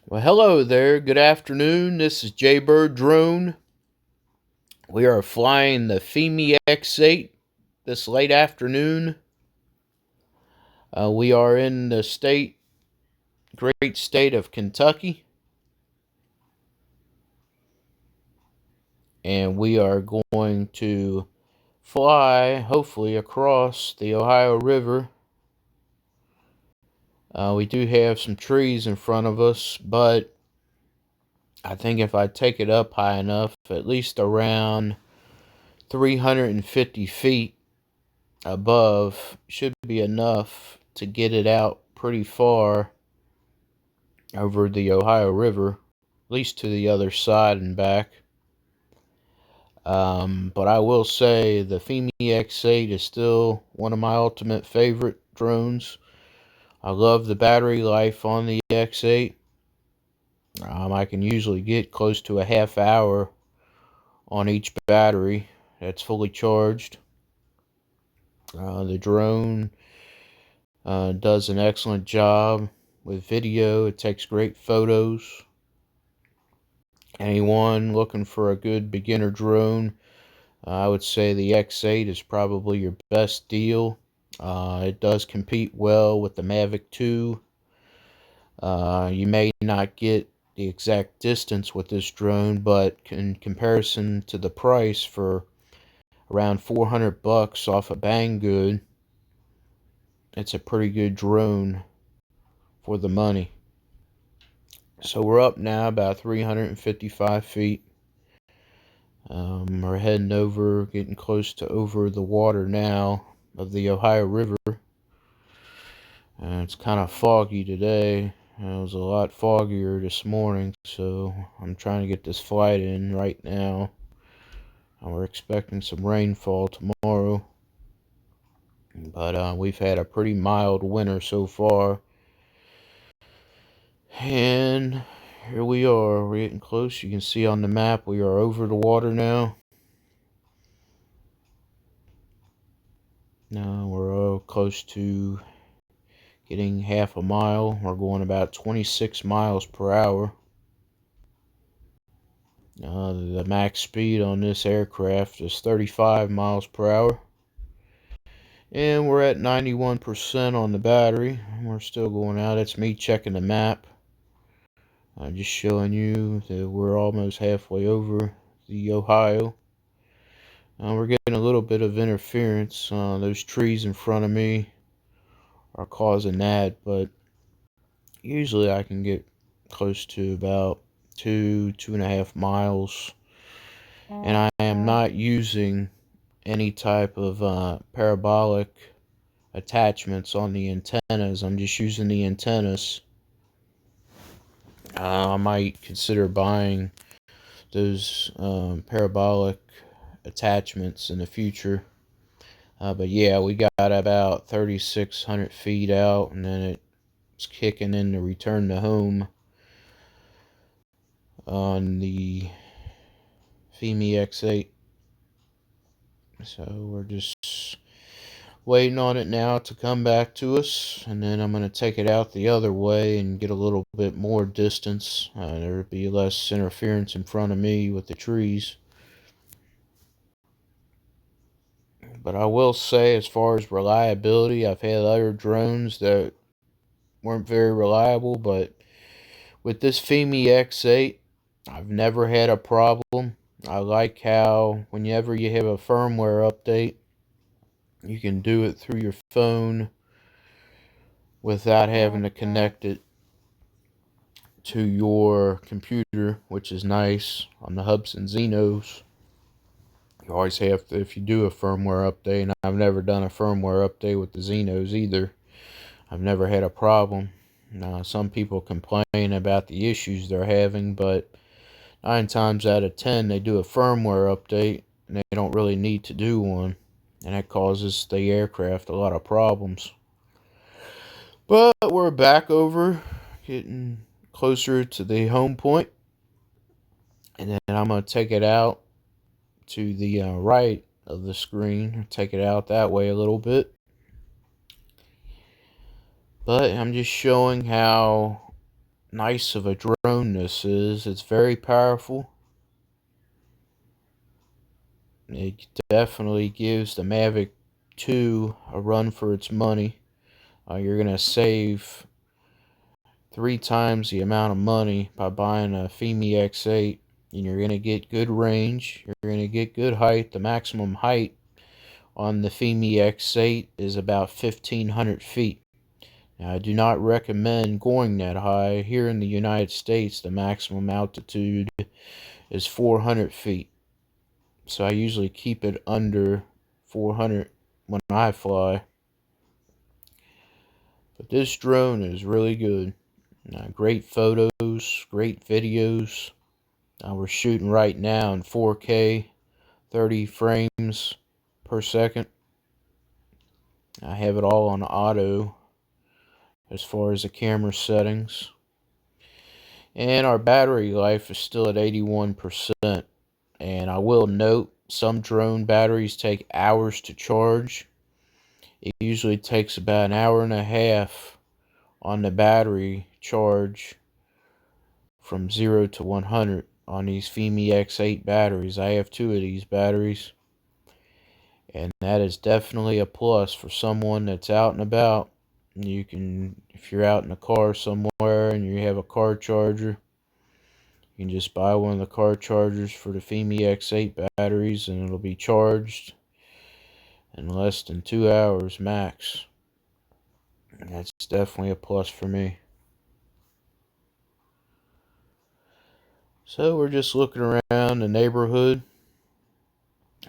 Well, hello there. Good afternoon. This is Jaybird Drone. We are flying the Fimi X8 this late afternoon. We are in the great state of Kentucky, and we are going to fly, hopefully, across the Ohio River. We do have some trees in front of us, but I think if I take it up high enough, at least around 350 feet above, should be enough to get it out pretty far over the Ohio River, at least to the other side and back. But I will say the Fimi X8 is still one of my ultimate favorite drones. I love the battery life on the X8. I can usually get close to a half hour on each battery that's fully charged. The drone does an excellent job with video. It takes great photos. Anyone looking for a good beginner drone, I would say the X8 is probably your best deal. It does compete well with the Mavic 2. You may not get the exact distance with this drone, but in comparison to the price, for around 400 bucks off of Banggood, it's a pretty good drone for the money. So we're up now about 355 feet. We're heading over, getting close to over the water now of the Ohio River. It's kind of foggy today. It was a lot foggier this morning, so I'm trying to get this flight in right now. We're expecting some rainfall tomorrow, but we've had a pretty mild winter so far. And here we are, we're getting close. You can see on the map we are over the water now. Now we're close to getting half a mile. We're going about 26 miles per hour. The max speed on this aircraft is 35 miles per hour. And we're at 91% on the battery. We're still going out. It's me checking the map. I'm just showing you that we're almost halfway over the Ohio. We're getting a little bit of interference. Those trees in front of me are causing that, but usually I can get close to about 2.5 miles. And I am not using any type of parabolic attachments on the antennas. I'm just using the antennas. I might consider buying those parabolic attachments in the future. But yeah, we got about 3,600 feet out, and then it's kicking in to return to home on the Fimi X8. So we're just waiting on it now to come back to us, and then I'm going to take it out the other way and get a little bit more distance. There'll be less interference in front of me with the trees. But I will say, as far as reliability, I've had other drones that weren't very reliable, but with this Fimi X8, I've never had a problem. I like how whenever you have a firmware update, you can do it through your phone without having to connect it to your computer, which is nice on the Hubs and Xenos. You always have to, if you do a firmware update, and I've never done a firmware update with the Xenos either. I've never had a problem. Now, some people complain about the issues they're having, but 9 times out of 10 they do a firmware update and they don't really need to do one, and that causes the aircraft a lot of problems. But we're back over, getting closer to the home point, and then I'm going to take it out to the right of the screen, take it out that way a little bit. But I'm just showing how nice of a drone this is. It's very powerful. It definitely gives the Mavic 2 a run for its money. You're going to save 3 times the amount of money by buying a Fimi X8, and you're going to get good range. You're going to get good height. The maximum height on the Fimi X8 is about 1,500 feet. Now, I do not recommend going that high. Here in the United States, the maximum altitude is 400 feet. So I usually keep it under 400 when I fly. But this drone is really good. Great photos, great videos. We're shooting right now in 4K, 30 frames per second. I have it all on auto as far as the camera settings. And our battery life is still at 81%. And I will note, some drone batteries take hours to charge. It usually takes about an hour and a half on the battery charge from 0 to 100 on these Fimi X8 batteries. I have 2 of these batteries. And that is definitely a plus for someone that's out and about. You can, if you're out in a car somewhere and you have a car charger, you can just buy one of the car chargers for the Fimi X8 batteries and it'll be charged in less than 2 hours max. And that's definitely a plus for me. So we're just looking around the neighborhood.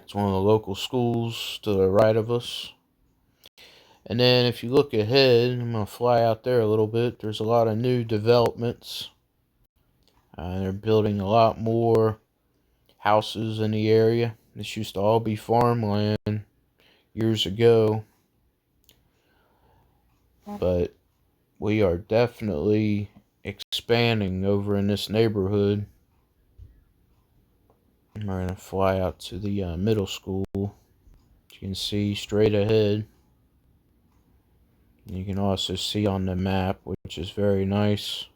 It's one of the local schools to the right of us. And then if you look ahead, I'm going to fly out there a little bit. There's a lot of new developments. They're building a lot more houses in the area. This used to all be farmland years ago. But we are definitely expanding over in this neighborhood. We're going to fly out to the middle school. You can see straight ahead. You can also see on the map, which is very nice.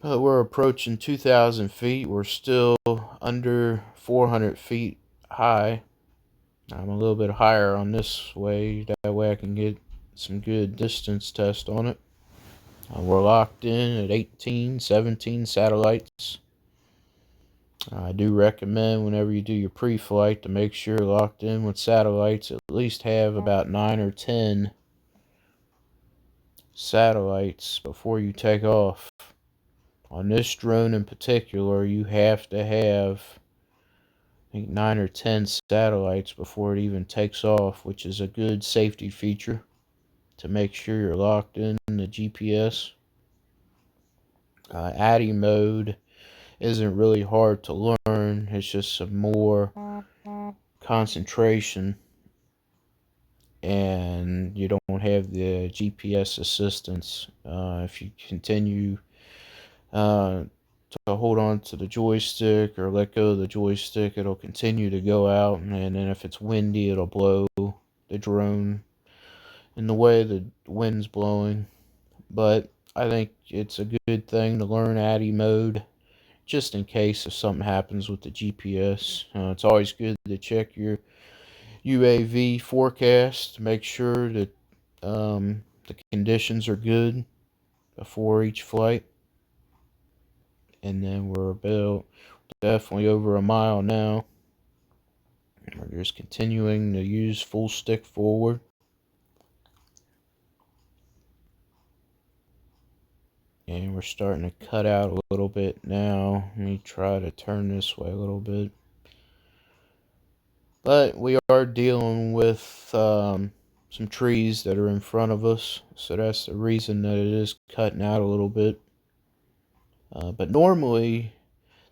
But we're approaching 2,000 feet. We're still under 400 feet high. I'm a little bit higher on this way. That way I can get some good distance test on it. We're locked in at 18, 17 satellites. I do recommend whenever you do your pre-flight to make sure you're locked in with satellites. At least have about 9 or 10 satellites before you take off. On this drone in particular, you have to have, I think, 9 or 10 satellites before it even takes off, which is a good safety feature to make sure you're locked in the GPS. ADI mode isn't really hard to learn. It's just some more concentration, and you don't have the GPS assistance. If you continue to hold on to the joystick or let go of the joystick, it'll continue to go out, and then if it's windy, it'll blow the drone in the way the wind's blowing. But I think it's a good thing to learn ADI mode, just in case if something happens with the GPS. It's always good to check your UAV forecast to make sure that the conditions are good before each flight. And then we're about definitely over a mile now. We're just continuing to use full stick forward. And we're starting to cut out a little bit now. Let me try to turn this way a little bit. But we are dealing with some trees that are in front of us. So that's the reason that it is cutting out a little bit. But normally,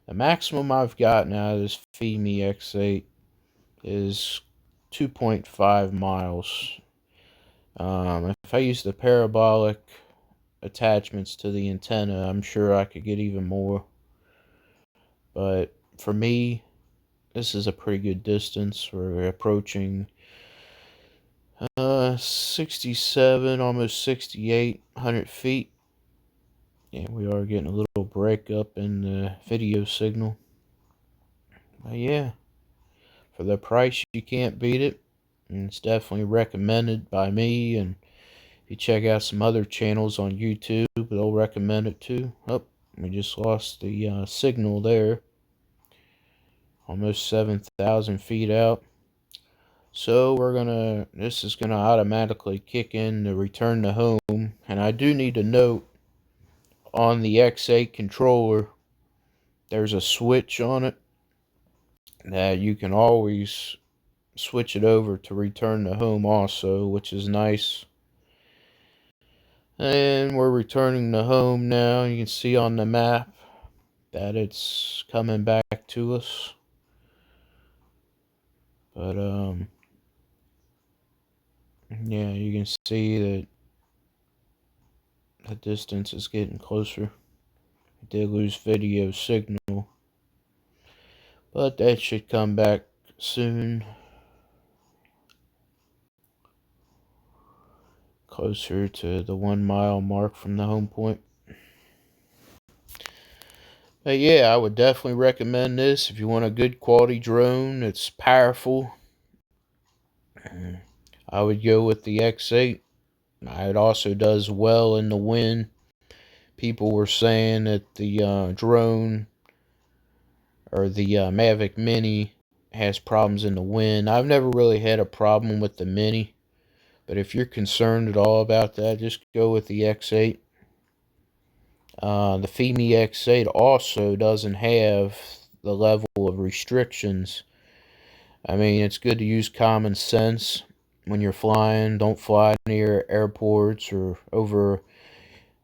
the maximum I've gotten out of this Fimi X8 is 2.5 miles. If I use the parabolic attachments to the antenna, I'm sure I could get even more. But for me, this is a pretty good distance. We're approaching 67, almost 6,800 feet. Yeah, we are getting a little breakup in the video signal. But yeah, for the price, you can't beat it. And it's definitely recommended by me. And if you check out some other channels on YouTube, they'll recommend it too. Oh, we just lost the signal there. Almost 7,000 feet out. So this is gonna automatically kick in the return to home. And I do need to note on the X8 controller, there's a switch on it that you can always switch it over to return to home also, which is nice. And we're returning to home now. You can see on the map that it's coming back to us. But yeah, you can see that the distance is getting closer. I did lose video signal, but that should come back soon. Closer to the 1 mile mark from the home point. But yeah, I would definitely recommend this if you want a good quality drone. It's powerful. I would go with the X8. It also does well in the wind. People were saying that the drone or the Mavic Mini has problems in the wind. I've never really had a problem with the Mini, but if you're concerned at all about that, just go with the X8. The Fimi X8 also doesn't have the level of restrictions. I mean, it's good to use common sense when you're flying. Don't fly near airports or over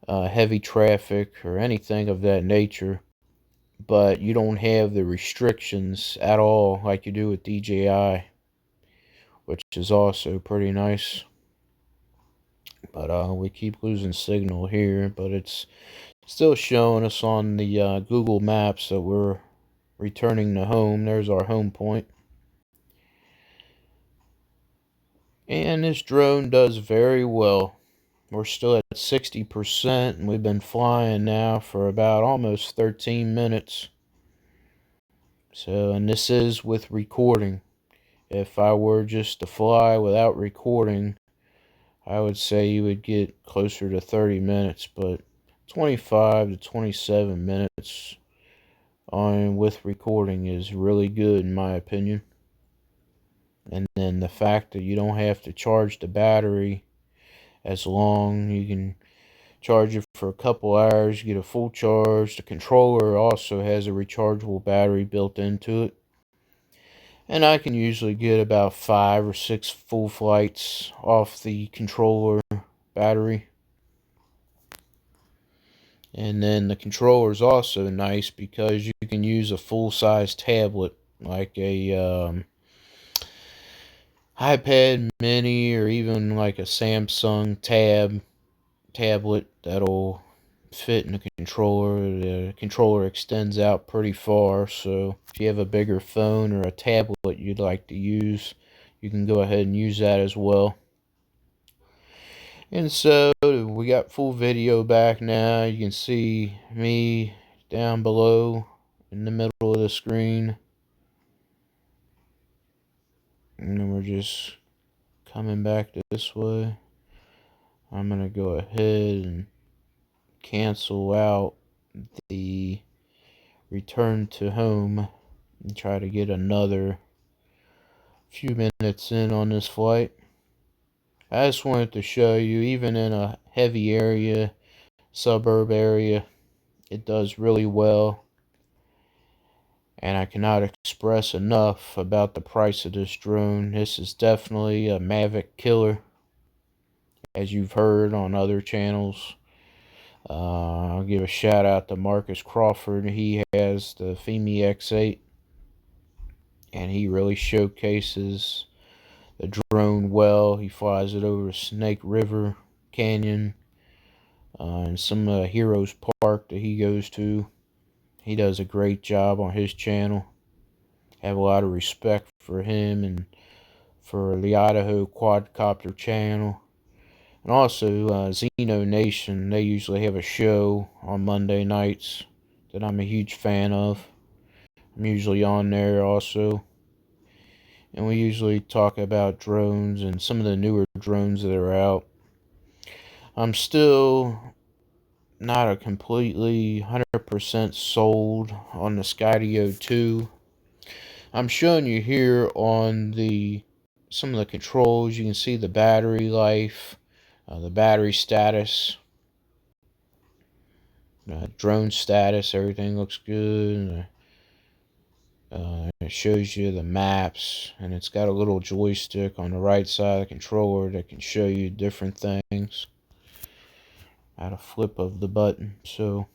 heavy traffic or anything of that nature. But you don't have the restrictions at all like you do with DJI, which is also pretty nice. But we keep losing signal here, but it's still showing us on the Google Maps that we're returning to home. There's our home point. And this drone does very well. We're still at 60%, and we've been flying now for about almost 13 minutes. So, and this is with recording. If I were just to fly without recording, I would say you would get closer to 30 minutes, but 25 to 27 minutes on with recording is really good in my opinion. And then the fact that you don't have to charge the battery as long, you can charge it for a couple hours, get a full charge. The controller also has a rechargeable battery built into it. And I can usually get about 5 or 6 full flights off the controller battery. And then the controller is also nice because you can use a full-size tablet like a iPad mini or even like a Samsung tablet that'll fit in the controller. The controller extends out pretty far, so if you have a bigger phone or a tablet you'd like to use, you can go ahead and use that as well. And so we got full video back now. You can see me down below in the middle of the screen. And then we're just coming back this way. I'm going to go ahead and cancel out the return to home and try to get another few minutes in on this flight. I just wanted to show you, even in a heavy area, suburb area, it does really well. And I cannot express enough about the price of this drone. This is definitely a Mavic killer, as you've heard on other channels. I'll give a shout out to Marcus Crawford. He has the Fimi X8, and he really showcases the drone well. He flies it over Snake River Canyon and some Heroes Park that he goes to. He does a great job on his channel. Have a lot of respect for him and for the Idaho Quadcopter channel. And also, Xeno Nation, they usually have a show on Monday nights that I'm a huge fan of. I'm usually on there also. And we usually talk about drones and some of the newer drones that are out. I'm still not a completely 100% sold on the Skydio 2. I'm showing you here on some of the controls. You can see the battery life, the battery status, drone status. Everything looks good. It shows you the maps, and it's got a little joystick on the right side of the controller that can show you different things at a flip of the button. So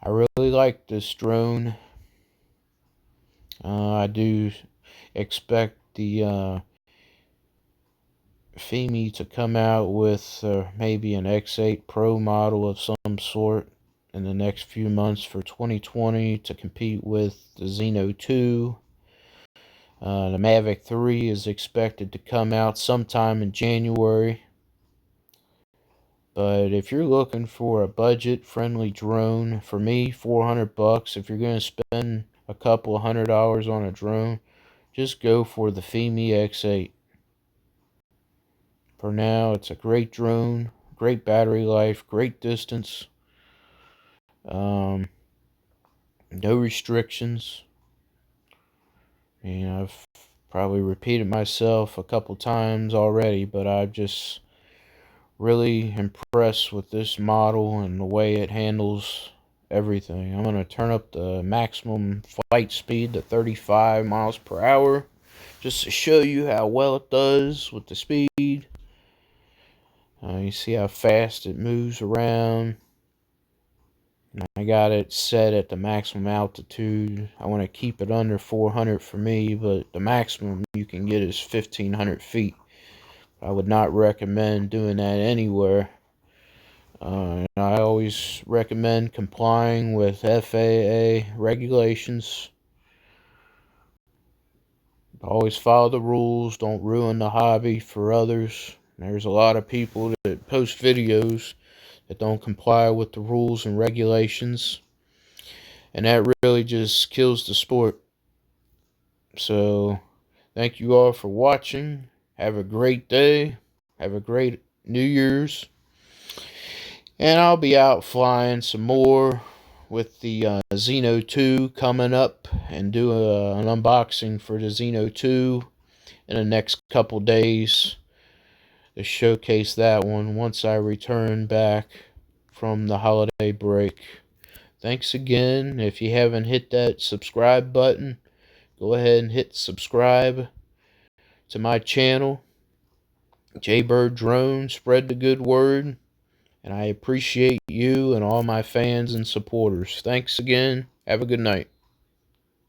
I really like this drone. I do expect the Fimi to come out with maybe an X8 Pro model of some sort in the next few months for 2020 to compete with the Xeno 2. The Mavic 3 is expected to come out sometime in January. But if you're looking for a budget-friendly drone, for me, $400. If you're going to spend a couple of $100 on a drone, just go for the Fimi X8. For now, it's a great drone, great battery life, great distance, no restrictions. I've probably repeated myself a couple times already, but I'm just really impressed with this model and the way it handles everything. I'm going to turn up the maximum flight speed to 35 miles per hour just to show you how well it does with the speed. You see how fast it moves around. I got it set at the maximum altitude. I want to keep it under 400 for me, but the maximum you can get is 1,500 feet. I would not recommend doing that anywhere. I always recommend complying with FAA regulations. Always follow the rules. Don't ruin the hobby for others. There's a lot of people that post videos that don't comply with the rules and regulations, and that really just kills the sport. So thank you all for watching. Have a great day. Have a great New Year's. And I'll be out flying some more with the Xeno 2 coming up, and do an unboxing for the Xeno 2 in the next couple days to showcase that one once I return back from the holiday break. Thanks again. If you haven't hit that subscribe button, go ahead and hit subscribe to my channel, Jaybird Drone. Spread the good word, and I appreciate you and all my fans and supporters. Thanks again. Have a good night.